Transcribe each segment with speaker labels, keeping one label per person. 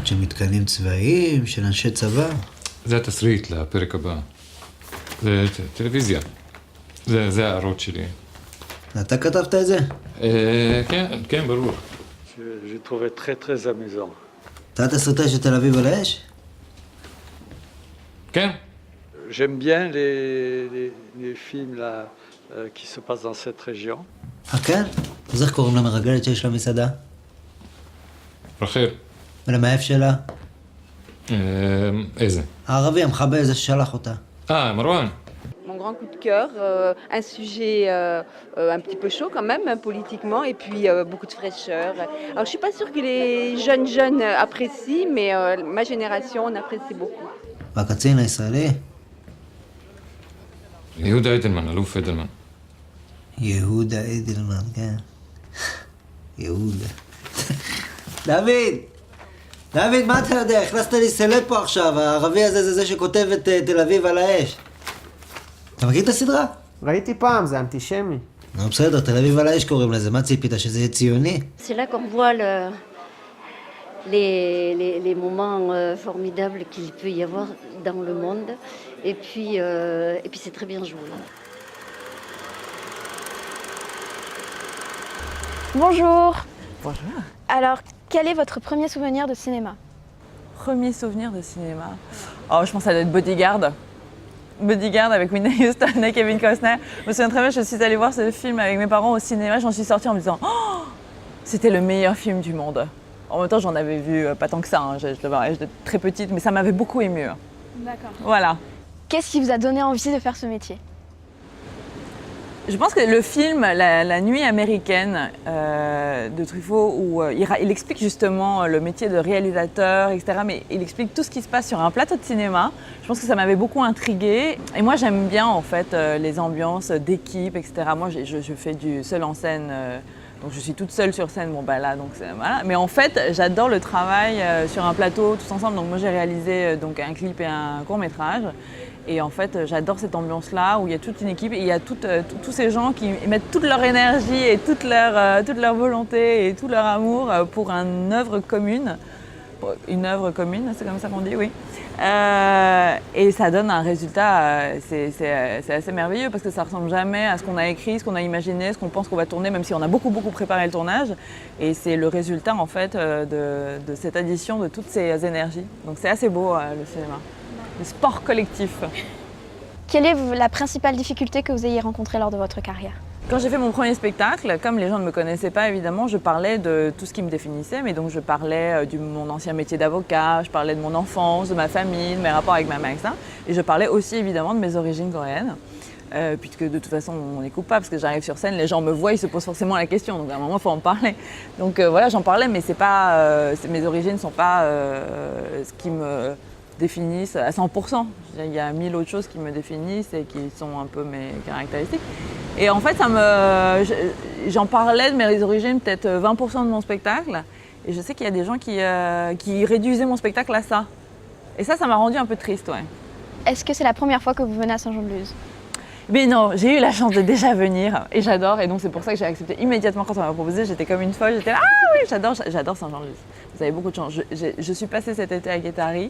Speaker 1: תמונות של מתקנים צבאיים, של אנשי צבא.
Speaker 2: זה התסריט לפרק הבא. זה טלוויזיה. זה הערות שלי.
Speaker 1: אתה כתבת את זה?
Speaker 2: כן, ברור.
Speaker 3: J'ai trouvé très très amusant.
Speaker 1: אתה תסריטאי של תל אביב על האש?
Speaker 2: כן.
Speaker 3: J'aime bien les films là, qui se passent dans cette région.
Speaker 1: כן? אז איך קוראים למרגלת שיש לה מסעדה?
Speaker 2: רחל.
Speaker 1: ולמאהב שלה?
Speaker 2: איזה?
Speaker 1: הערבי, המחבל, זה ששלח אותה.
Speaker 2: מרואן.
Speaker 4: Mon grand coup de cœur, un sujet un petit peu chaud quand même, politiquement, et puis beaucoup de fraîcheur. Alors je suis pas sûre que les jeunes apprécient, mais ma génération, on apprécie beaucoup.
Speaker 1: והקצין הישראלי?
Speaker 2: יהודה אדלמן, אלוף אדלמן.
Speaker 1: יהודה אדלמן, כן. יהודה. דוד, מה אתה יודע? הכנסת לי סלב פה עכשיו, הערבי הזה זה זה שכותב את תל אביב על האש. אתה מכיר את הסדרה?
Speaker 5: ראיתי פעם, זה אנטישמי.
Speaker 1: נו בסדר, תל אביב על האש קוראים לזה, מה ציפית, שזה יהיה ציוני?
Speaker 6: C'est là qu'on voit les moments formidables qu'il peut y avoir dans le monde. Et puis c'est très bien joué.
Speaker 7: Bonjour.
Speaker 8: Bonjour.
Speaker 7: Alors, quel est votre premier souvenir de cinéma?
Speaker 8: Premier souvenir de cinéma. Oh, je pense que ça doit être Bodyguard. Bodyguard avec Whitney Houston et Kevin Costner. Je me souviens très bien, je suis allée voir ce film avec mes parents au cinéma. J'en suis sortie en me disant oh, c'était le meilleur film du monde. En même temps, j'en avais vu pas tant que ça. Hein. J'étais très petite, mais ça m'avait beaucoup émue.
Speaker 7: D'accord.
Speaker 8: Voilà.
Speaker 7: Qu'est-ce qui vous a donné envie de faire ce métier?
Speaker 8: Je pense que le film La Nuit américaine de Truffaut, où il explique justement le métier de réalisateur, etc. Mais il explique tout ce qui se passe sur un plateau de cinéma. Je pense que ça m'avait beaucoup intriguée. Et moi, j'aime bien en fait les ambiances d'équipe, etc. Moi, je fais du seul en scène. Donc je suis toute seule sur scène, bon bah là, donc voilà. Mais en fait, j'adore le travail sur un plateau, tous ensemble. Donc moi j'ai réalisé donc un clip et un court-métrage. Et en fait, j'adore cette ambiance-là où il y a toute une équipe et il y a tous ces gens qui mettent toute leur énergie et toute leur volonté et tout leur amour pour une œuvre commune. Une œuvre commune, c'est comme ça qu'on dit, oui. Et ça donne un résultat, c'est assez merveilleux parce que ça ressemble jamais à ce qu'on a écrit, ce qu'on a imaginé, ce qu'on pense qu'on va tourner, même si on a beaucoup préparé le tournage. Et c'est le résultat en fait de cette addition de toutes ces énergies. Donc c'est assez beau le cinéma, le sport collectif.
Speaker 7: Quelle est la principale difficulté que vous ayez rencontrée lors de votre carrière?
Speaker 8: Quand j'ai fait mon premier spectacle, comme les gens ne me connaissaient pas évidemment, je parlais de tout ce qui me définissait, mais donc je parlais de mon ancien métier d'avocat, je parlais de mon enfance, de ma famille, de mes rapports avec ma mère, etc. Et je parlais aussi évidemment de mes origines coréennes, puisque de toute façon on les coupe pas, parce que j'arrive sur scène, les gens me voient, ils se posent forcément la question, donc à un moment il faut en parler. Donc voilà, j'en parlais, mais c'est pas, mes origines ne sont pas ce qui me définissent à 100%. Il y a 1000 autres choses qui me définissent et qui sont un peu mes caractéristiques. Et en fait, j'en parlais de mes origines peut-être 20% de mon spectacle. Et je sais qu'il y a des gens qui réduisaient mon spectacle à ça. Et ça m'a rendu un peu triste, ouais.
Speaker 7: Est-ce que c'est la première fois que vous venez à Saint-Jean-de-Luz?
Speaker 8: Mais non, j'ai eu la chance de déjà venir et j'adore. Et donc c'est pour ça que j'ai accepté immédiatement quand on m'a proposé. J'étais comme une folle. J'étais là, ah oui, j'adore Saint-Jean-de-Luz. Vous avez beaucoup de chance. Je suis passée cet été à Guétari.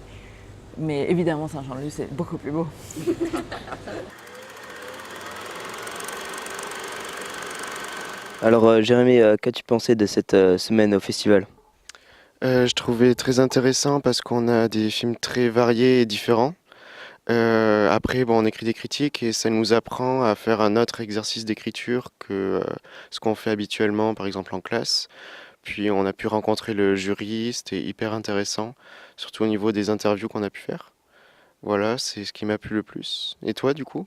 Speaker 8: Mais évidemment, Saint-Jean-de-Luz, c'est beaucoup plus beau.
Speaker 9: Alors, Jérémy, qu'as-tu pensé de cette semaine au festival?
Speaker 10: Je trouvais très intéressant parce qu'on a des films très variés et différents. Après, on écrit des critiques et ça nous apprend à faire un autre exercice d'écriture que ce qu'on fait habituellement, par exemple en classe. Puis on a pu rencontrer le jury, c'était hyper intéressant, surtout au niveau des interviews qu'on a pu faire. Voilà, c'est ce qui m'a plu le plus. Et toi, du coup?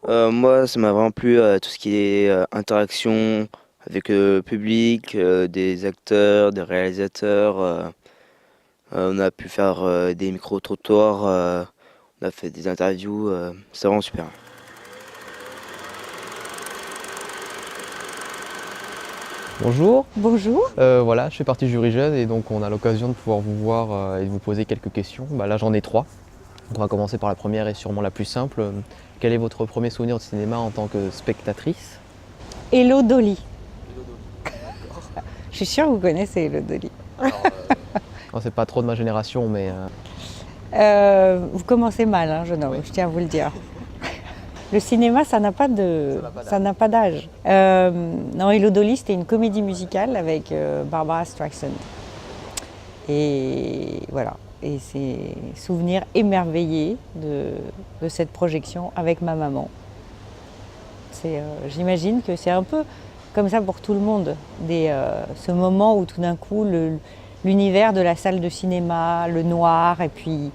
Speaker 9: Moi, ça m'a vraiment plu tout ce qui est interaction avec le public, des acteurs, des réalisateurs. On a pu faire des micro-trottoirs, on a fait des interviews, c'est vraiment super.
Speaker 11: Bonjour.
Speaker 7: Bonjour.
Speaker 11: Voilà, je fais partie du jury jeune et donc on a l'occasion de pouvoir vous voir et de vous poser quelques questions. Là j'en ai 3. On va commencer par la première et sûrement la plus simple. Quel est votre premier souvenir de cinéma en tant que spectatrice?
Speaker 12: Hello Dolly. Je suis sûre que vous connaissez Hello Dolly.
Speaker 11: Enfin, c'est pas trop de ma génération, mais...
Speaker 12: Vous commencez mal, hein, jeune homme, je tiens à vous le dire. Le cinéma, ça n'a pas d'âge. Non, Hello Dolly, c'était une comédie musicale avec Barbara Streisand. Et voilà, et c'est souvenir émerveillé de cette projection avec ma maman. J'imagine que c'est un peu comme ça pour tout le monde, ce moment où tout d'un coup l'univers de la salle de cinéma, le noir, et puis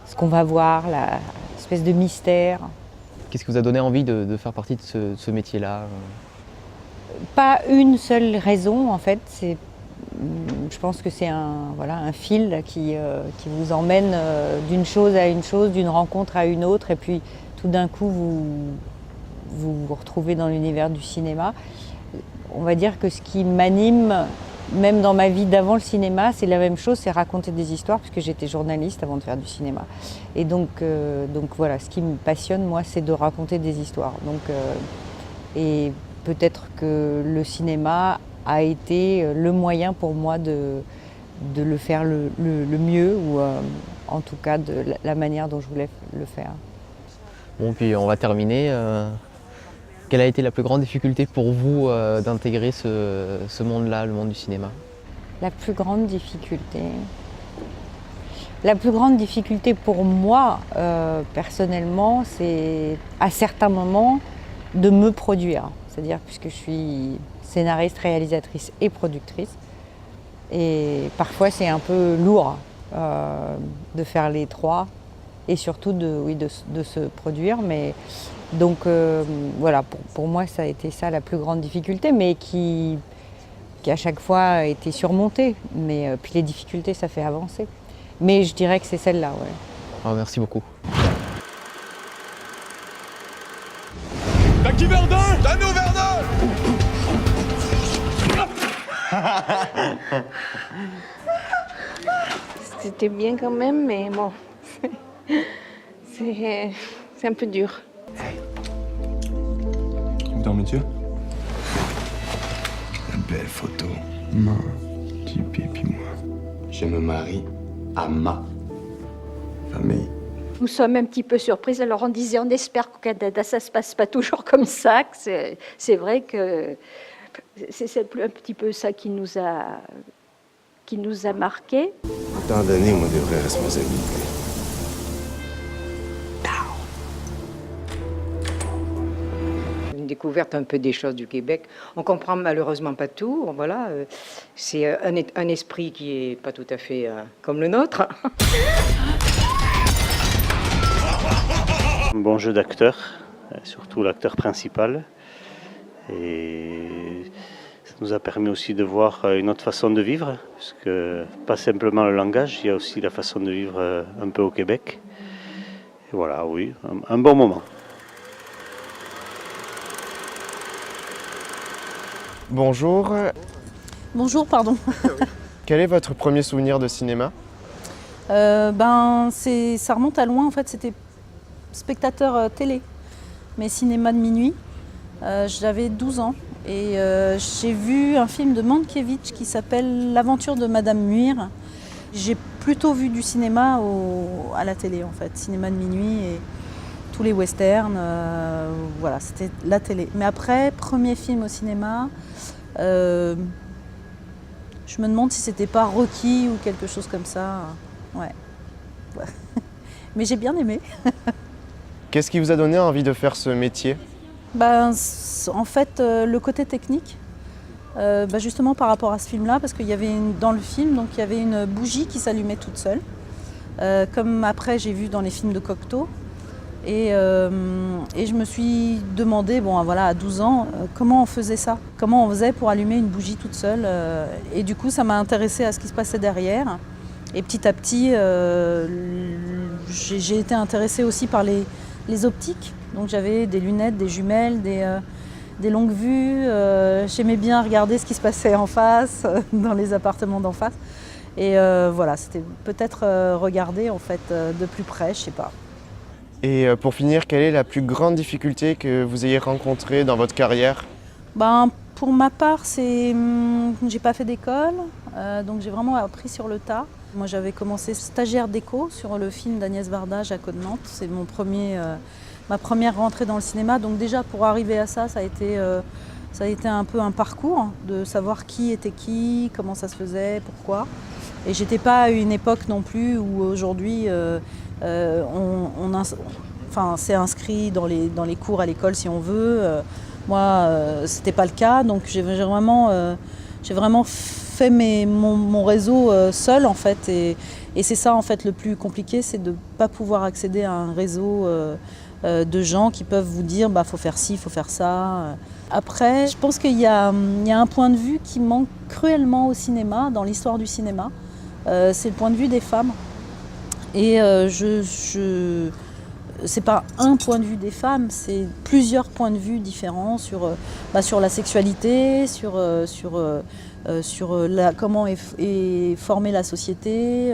Speaker 12: ce qu'on va voir, l'espèce de mystère.
Speaker 11: Qu'est-ce qui vous a donné envie de faire partie de ce métier-là?
Speaker 12: Pas une seule raison en fait, je pense que c'est un fil qui vous emmène d'une chose à une chose, d'une rencontre à une autre, et puis tout d'un coup vous retrouvez dans l'univers du cinéma. On va dire que ce qui m'anime, même dans ma vie d'avant le cinéma, c'est la même chose, c'est raconter des histoires, puisque j'étais journaliste avant de faire du cinéma. Et donc voilà, ce qui me passionne, moi, c'est de raconter des histoires. Et peut-être que le cinéma a été le moyen pour moi de le faire le mieux, ou en tout cas de la manière dont je voulais le faire.
Speaker 11: Bon, puis on va terminer. Quelle a été la plus grande difficulté pour vous d'intégrer ce monde-là, le monde du cinéma?
Speaker 12: La plus grande difficulté? La plus grande difficulté pour moi, personnellement, c'est à certains moments de me produire. C'est-à-dire, puisque je suis scénariste, réalisatrice et productrice, et parfois c'est un peu lourd de faire les trois, et surtout de se produire. Mais donc voilà, pour moi ça a été ça la plus grande difficulté, mais qui à chaque fois a été surmontée. Mais puis les difficultés, ça fait avancer. Mais je dirais que c'est celle-là, ouais.
Speaker 11: Ah, merci beaucoup.
Speaker 13: Qui Verdun, Dano Verdun.
Speaker 4: C'était bien quand même, mais bon, c'est un peu dur.
Speaker 13: Dans mes yeux. La belle photo. Main, type et puis moi. Je me marie à ma famille.
Speaker 6: Nous sommes un petit peu surprises. Alors on espère qu'au Canada ça se passe pas toujours comme ça. C'est vrai que c'est un petit peu ça qui nous a marqués.
Speaker 13: Autant d'années, moi, de vraies responsabilités.
Speaker 14: Une découverte un peu des choses du Québec. On comprend malheureusement pas tout. Voilà, c'est un esprit qui est pas tout à fait comme le nôtre.
Speaker 15: Un bon jeu d'acteur, surtout l'acteur principal. Et ça nous a permis aussi de voir une autre façon de vivre, parce que pas simplement le langage, il y a aussi la façon de vivre un peu au Québec. Et voilà, oui, un bon moment.
Speaker 10: Bonjour.
Speaker 16: Bonjour, pardon.
Speaker 10: Quel est votre premier souvenir de cinéma?
Speaker 16: Ça remonte à loin, en fait, c'était spectateur télé, mais cinéma de minuit. J'avais 12 ans et j'ai vu un film de Mankiewicz qui s'appelle L'aventure de Madame Muir. J'ai plutôt vu du cinéma à la télé, en fait, cinéma de minuit et tous les westerns, voilà, c'était la télé. Mais après, premier film au cinéma, je me demande si c'était pas Rocky ou quelque chose comme ça. Ouais. Mais j'ai bien aimé.
Speaker 10: Qu'est-ce qui vous a donné envie de faire ce métier?
Speaker 16: En fait, le côté technique, justement par rapport à ce film-là, parce qu'il y avait dans le film, donc il y avait une bougie qui s'allumait toute seule, comme après j'ai vu dans les films de Cocteau. Et je me suis demandé, voilà, à 12 ans, comment on faisait ça? Comment on faisait pour allumer une bougie toute seule? Et du coup, ça m'a intéressée à ce qui se passait derrière. Et petit à petit, j'ai été intéressée aussi par les optiques. Donc j'avais des lunettes, des jumelles, des longues vues. J'aimais bien regarder ce qui se passait en face, dans les appartements d'en face. Et voilà, c'était peut-être regarder en fait de plus près, je sais pas.
Speaker 10: Et pour finir, quelle est la plus grande difficulté que vous ayez rencontrée dans votre carrière?
Speaker 16: Pour Pour ma part, j'ai pas fait d'école, donc j'ai vraiment appris sur le tas. Moi, j'avais commencé stagiaire déco sur le film d'Agnès Varda, Jaco de Nantes. C'est ma première rentrée dans le cinéma. Donc déjà, pour arriver à ça, ça a été un peu un parcours de savoir qui était qui, comment ça se faisait, pourquoi. Et j'étais pas à une époque non plus où aujourd'hui c'est inscrit dans les cours à l'école si on veut. Moi, c'était pas le cas, donc j'ai vraiment fait mon réseau seul en fait. Et c'est ça en fait le plus compliqué, c'est de ne pas pouvoir accéder à un réseau de gens qui peuvent vous dire faut faire ci, faut faire ça. Après, je pense qu'il y a un point de vue qui manque cruellement au cinéma, dans l'histoire du cinéma. C'est le point de vue des femmes. Et c'est pas un point de vue des femmes, c'est plusieurs points de vue différents sur la sexualité, sur comment est formée la société,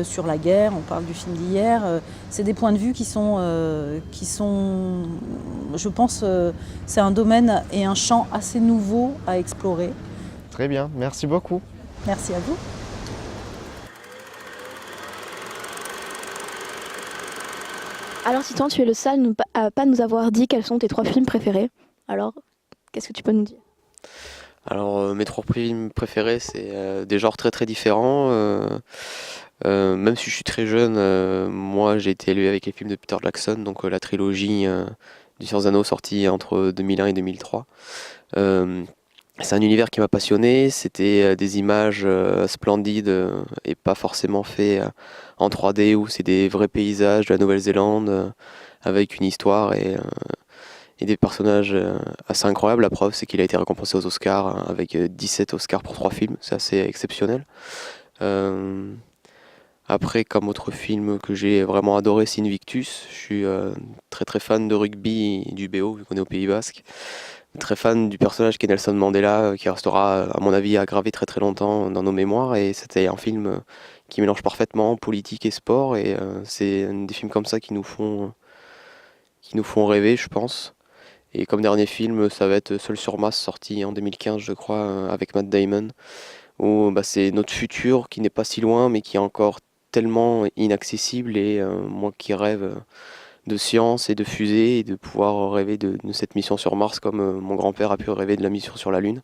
Speaker 16: sur la guerre, on parle du film d'hier. C'est des points de vue qui sont je pense, c'est un domaine et un champ assez nouveau à explorer.
Speaker 11: Très bien, merci beaucoup.
Speaker 16: Merci à vous.
Speaker 7: Alors Titan, tu es le seul à pas nous avoir dit quels sont tes 3 films préférés. Alors, qu'est-ce que tu peux nous dire?
Speaker 11: Alors mes 3 films préférés, c'est des genres très très différents. Même si je suis très jeune, moi j'ai été élevé avec les films de Peter Jackson, donc la trilogie du Seigneur des Anneaux sortie entre 2001 et 2003. C'est un univers qui m'a passionné, c'était des images splendides et pas forcément fait en 3D où c'est des vrais paysages de la Nouvelle-Zélande avec une histoire et des personnages assez incroyables. La preuve, c'est qu'il a été récompensé aux Oscars avec 17 Oscars pour 3 films, c'est assez exceptionnel. Après, comme autre film que j'ai vraiment adoré, c'est Invictus. Je suis très très fan de rugby et du BO, vu qu'on est au Pays Basque. Très fan du personnage qui est Nelson Mandela, qui restera à mon avis gravé très très longtemps dans nos mémoires. Et c'était un film qui mélange parfaitement politique et sport. Et c'est des films comme ça qui nous font rêver, je pense. Et comme dernier film, ça va être Seul sur Mars, sorti en 2015, je crois, avec Matt Damon. Où c'est notre futur qui n'est pas si loin, mais qui est encore tellement inaccessible. Et moi qui rêve de science et de fusée et de pouvoir rêver de cette mission sur Mars comme mon grand-père a pu rêver de la mission sur la Lune.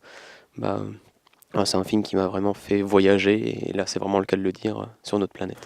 Speaker 11: C'est un film qui m'a vraiment fait voyager et là c'est vraiment le cas de le dire sur notre planète.